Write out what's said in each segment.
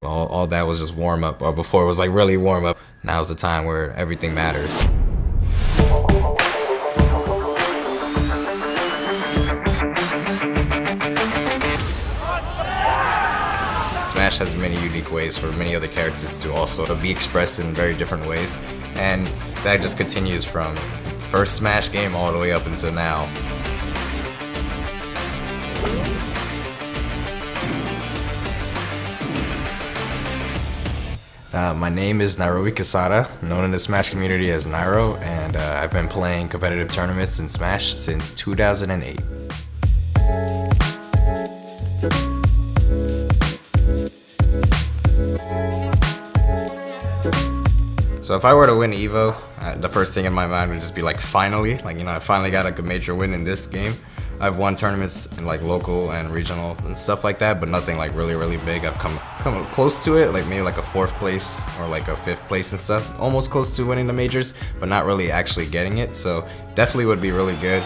All that was just warm up, or before it was like really warm up. Now's the time where everything matters. Smash has many unique ways for many other characters to also be expressed in very different ways, and that just continues from first Smash game all the way up until now. My name is Nairo Quesada, known in the Smash community as Nairo, and I've been playing competitive tournaments in Smash since 2008. So if I were to win EVO, the first thing in my mind would just be like, finally, like, you know, I finally got like a major win in this game. I've won tournaments in like local and regional and stuff like that, but nothing like really big. I've come close to it, like maybe like a 4th place or like a 5th place and stuff. Almost close to winning the majors, but not really actually getting it. So definitely would be really good.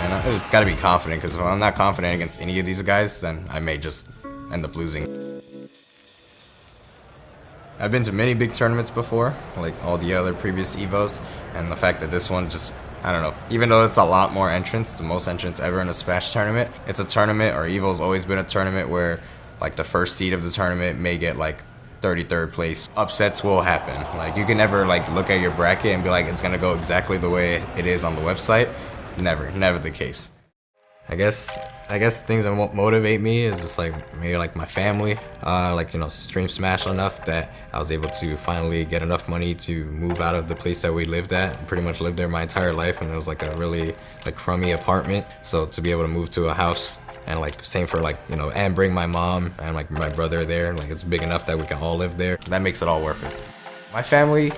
And I just gotta be confident, because if I'm not confident against any of these guys, then I may just end up losing. I've been to many big tournaments before, like all the other previous EVOs, and the fact that this one just, I don't know, even though it's a lot more entrants, the most entrants ever in a Smash tournament, it's a tournament, or EVO's always been a tournament where like the first seed of the tournament may get like 33rd place. Upsets will happen. Like you can never like look at your bracket and be like, it's gonna go exactly the way it is on the website. Never the case. I guess things that motivate me is just like maybe like my family, like, you know, stream Smash enough that I was able to finally get enough money to move out of the place that we lived at. I pretty much lived there my entire life, and it was like a really like crummy apartment. So to be able to move to a house and like same for like, you know, and bring my mom and like my brother there, like it's big enough that we can all live there. That makes it all worth it. My family,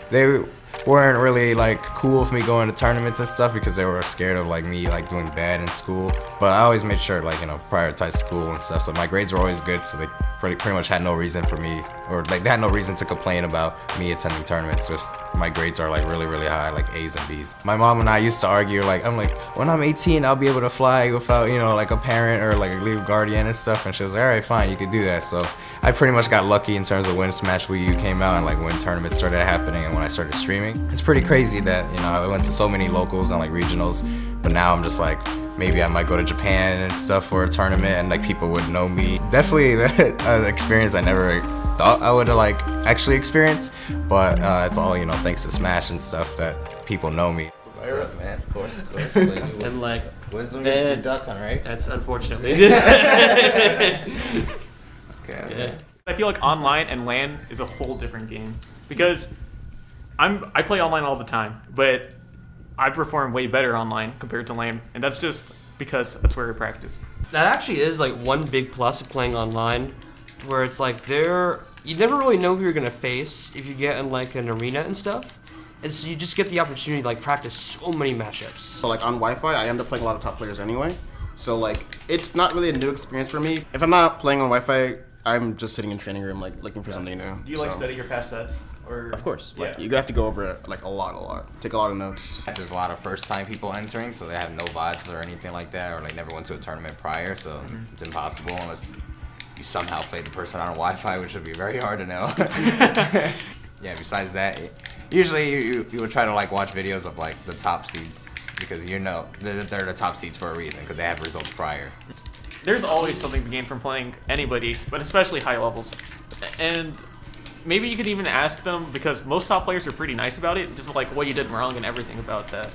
they weren't really like cool with me going to tournaments and stuff because they were scared of like me like doing bad in school. But I always made sure like, you know, prioritize school and stuff. So my grades were always good, so they pretty much had no reason for me, or like they had no reason to complain about me attending tournaments if my grades are like really high, like A's and B's. My mom and I used to argue, like, I'm like, when I'm 18, I'll be able to fly without, you know, like a parent or like a legal guardian and stuff. And she was like, all right, fine, you could do that. So I pretty much got lucky in terms of when Smash Wii U came out and like when tournaments started happening and when I started streaming. It's pretty crazy that, you know, I went to so many locals and like regionals, but now I'm just like, maybe I might go to Japan and stuff for a tournament and like people would know me. Definitely an experience I never thought I would like actually experience, but it's all, you know, thanks to Smash and stuff that people know me. Man, of course. And like, wisdom you duck on, right? That's unfortunately. Okay. Yeah. I feel like online and LAN is a whole different game because I play online all the time, but I perform way better online compared to LAN, and that's just because that's where I practice. That actually is like one big plus of playing online, where it's like you never really know who you're gonna face if you get in like an arena and stuff, and so you just get the opportunity to like practice so many matchups. So like on Wi-Fi, I end up playing a lot of top players anyway, so like it's not really a new experience for me. If I'm not playing on Wi-Fi, I'm just sitting in training room like looking for something new. Do you like study your past sets? Or of course, like yeah. you have to go over it like a lot. Take a lot of notes. There's a lot of first-time people entering, so they have no VODs or anything like that, or like never went to a tournament prior, so it's impossible unless you somehow played the person on Wi-Fi, which would be very hard to know. Yeah, besides that, usually you would try to like watch videos of like the top seeds, because you know they're the top seeds for a reason, because they have results prior. There's always something to gain from playing anybody, but especially high levels. And maybe you could even ask them, because most top players are pretty nice about it, just like what you did wrong and everything about that.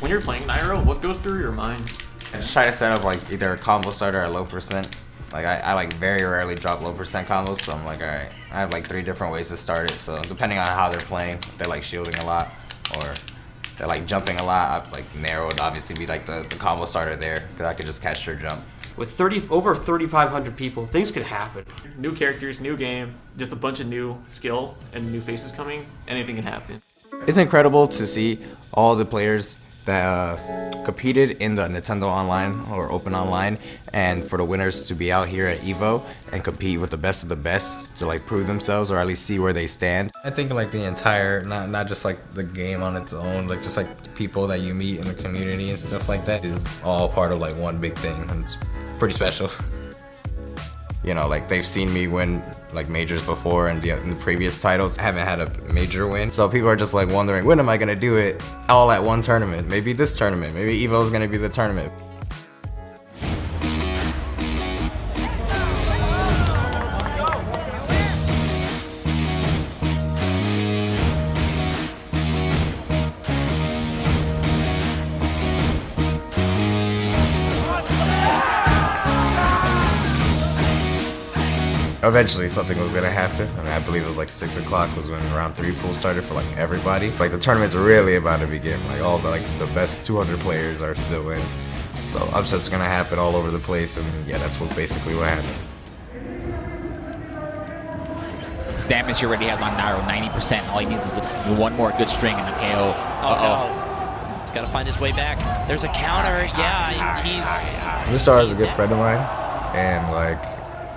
When you're playing Nairo, what goes through your mind? I just try to set up like either a combo starter or low percent. Like I like very rarely drop low percent combos, so I'm like, all right, I have like 3 different ways to start it. So depending on how they're playing, if they're like shielding a lot or they're like jumping a lot, like Nairo would obviously be like the combo starter there, because I could just catch their jump. With over 3,500 people, things could happen. New characters, new game, just a bunch of new skill and new faces coming. Anything can happen. It's incredible to see all the players that competed in the Nintendo Online or Open Online, and for the winners to be out here at EVO and compete with the best of the best to like prove themselves or at least see where they stand. I think like the entire, not just like the game on its own, like just like the people that you meet in the community and stuff like that is all part of like one big thing, and it's pretty special. You know, like they've seen me win like majors before and in the previous titles. I haven't had a major win. So people are just like wondering, when am I gonna do it all at one tournament? Maybe this tournament, maybe EVO is gonna be the tournament. Eventually something was gonna happen. I mean, I believe it was like 6 o'clock was when round 3 pool started for like everybody. Like the tournament's really about to begin. Like all the best 200 players are still in. So upsets are gonna happen all over the place, and yeah, that's basically what happened. His damage he already has on Nairo, 90%. All he needs is one more good string and a KO. Uh-oh. He's got to find his way back. There's a counter. Yeah, he's... Mr. R is a good friend of mine, and like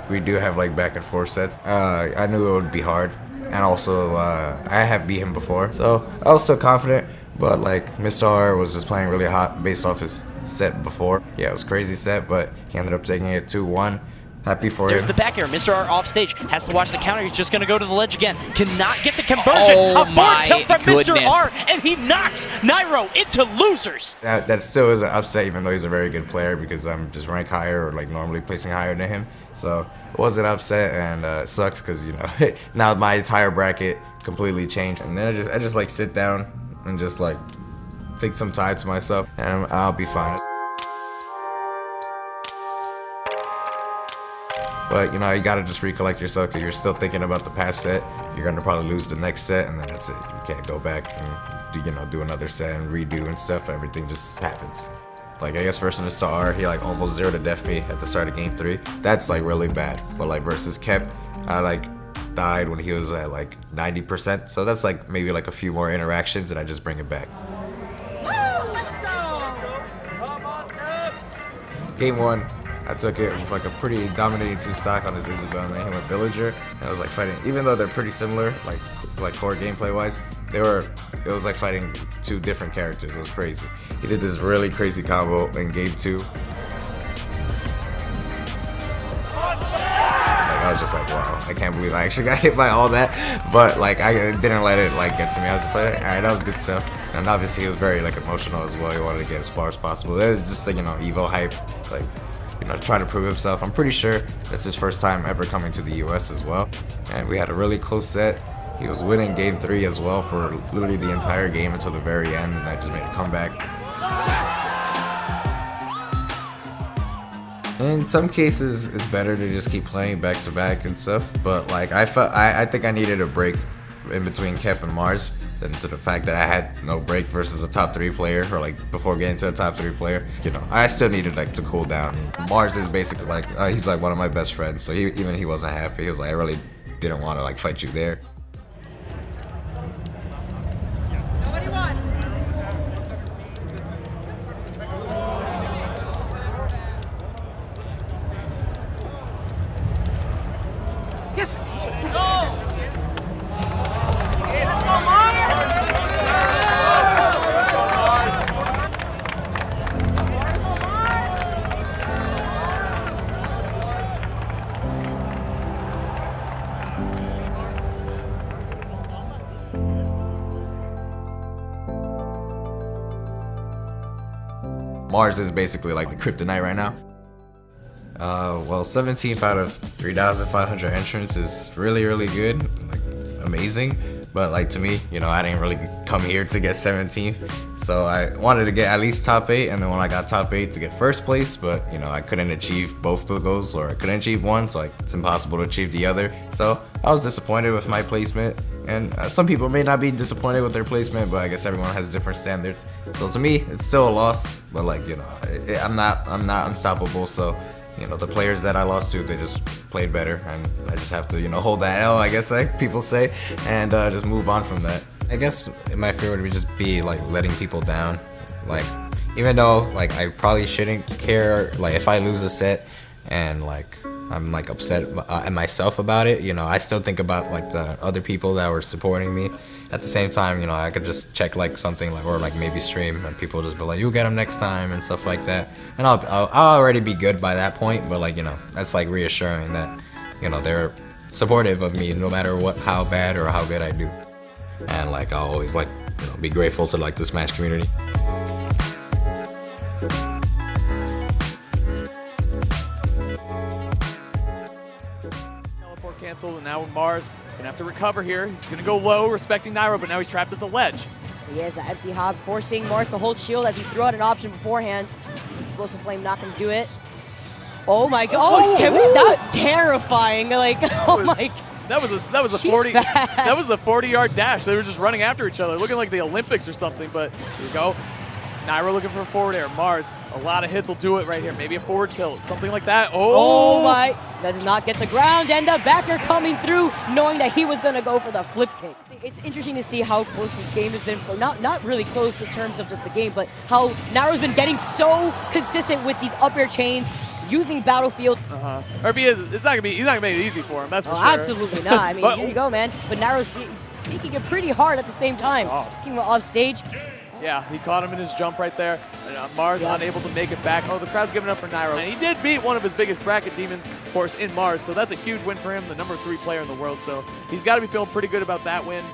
we do have like back and forth sets. I knew it would be hard, and also I have beat him before, so I was still confident. But like Mr. R was just playing really hot based off his set before. Yeah, it was a crazy set, but he ended up taking it 2-1. Happy for There's him. the back air. Mr. R off stage. Has to watch the counter. He's just going to go to the ledge again. Cannot get the conversion. Oh a forward tilt from goodness. Mr. R, and he knocks Nairo into losers. That still is an upset, even though he's a very good player, because I'm just ranked higher or like normally placing higher than him. So it was an upset, and it sucks because, you know, now my entire bracket completely changed. And then I just like sit down and just like take some time to myself, and I'll be fine. But, you know, you gotta just recollect yourself, because you're still thinking about the past set. You're gonna probably lose the next set, and then that's it. You can't go back and do another set and redo and stuff. Everything just happens. Like, I guess versus Mr. R, he like almost 0 to death me at the start of game 3. That's like really bad. But like versus Kep, I like died when he was at like 90%. So that's like maybe like a few more interactions, and I just bring it back. Game 1. I took it with like a pretty dominating 2 stock on his Isabel, and then he went Villager, and I was like fighting, even though they're pretty similar, like core gameplay wise, it was like fighting 2 different characters. It was crazy. He did this really crazy combo in game 2. Like I was just like, wow, I can't believe I actually got hit by all that, but like I didn't let it like get to me. I was just like, all right, that was good stuff. And obviously he was very like emotional as well. He wanted to get as far as possible. It was just like, you know, Evo hype, like, you know, trying to prove himself. I'm pretty sure that's his first time ever coming to the US as well. And we had a really close set. He was winning game 3 as well for literally the entire game until the very end, and I just made a comeback. In some cases, it's better to just keep playing back to back and stuff, but like I think I needed a break in between Kep and Mars, than to the fact that I had no break versus a top 3 player, or like before getting to a top 3 player. You know, I still needed like to cool down. Mars is basically like he's like one of my best friends, so even he wasn't happy. He was like, I really didn't want to like fight you there. Nobody wants. Yes. Go. Let's go, Mars. Mars is basically like the kryptonite right now. Well, 17th out of 3,500 entrants is really, really good, like amazing. But like to me, you know, I didn't really come here to get 17th, so I wanted to get at least top 8, and then when I got top 8 to get first place, but you know, I couldn't achieve both of those, or I couldn't achieve one, so like it's impossible to achieve the other. So I was disappointed with my placement, and some people may not be disappointed with their placement, but I guess everyone has different standards. So to me, it's still a loss, but like, you know, I'm not unstoppable. So you know, the players that I lost to, they just played better, and I just have to, you know, hold that L, I guess, like people say, and just move on from that. I guess my fear would just be like letting people down, Like, even though like I probably shouldn't care, like if I lose a set and like I'm like upset at myself about it, you know, I still think about like the other people that were supporting me. At the same time, you know, I could just check like something like, or like maybe stream, and people just be like, "You'll get them next time" and stuff like that. And I'll already be good by that point. But like, you know, that's like reassuring that, you know, they're supportive of me no matter what, how bad or how good I do. And like, I'll always like, you know, be grateful to like the Smash community. Teleport canceled, and now Mars gonna have to recover here. He's gonna go low, respecting Nairo, but now he's trapped at the ledge. He is an empty hop, forcing Mars to hold shield as he threw out an option beforehand. Explosive Flame not gonna do it. Oh my god! Oh, that was terrifying! Like, oh my. That was a She's 40. fast. That was a 40-yard dash. They were just running after each other, looking like the Olympics or something. But here we go. Nairo looking for a forward air. Mars, a lot of hits will do it right here. Maybe a forward tilt, something like that. Oh my! That does not get the ground, and the backer coming through, knowing that he was gonna go for the flip kick. It's interesting to see how close this game has been. Not really close in terms of just the game, but how Nairo's been getting so consistent with these up air chains, using Battlefield. Or if he is, he's not gonna make it easy for him. That's for sure. Absolutely not. I mean, here you go, man. But Nairo's making it pretty hard at the same time. Keeping him off stage. Yeah, he caught him in his jump right there. And, Mars unable to make it back. Oh, the crowd's giving up for Nairo. And he did beat one of his biggest bracket demons, of course, in Mars. So that's a huge win for him, the #3 player in the world. So he's got to be feeling pretty good about that win.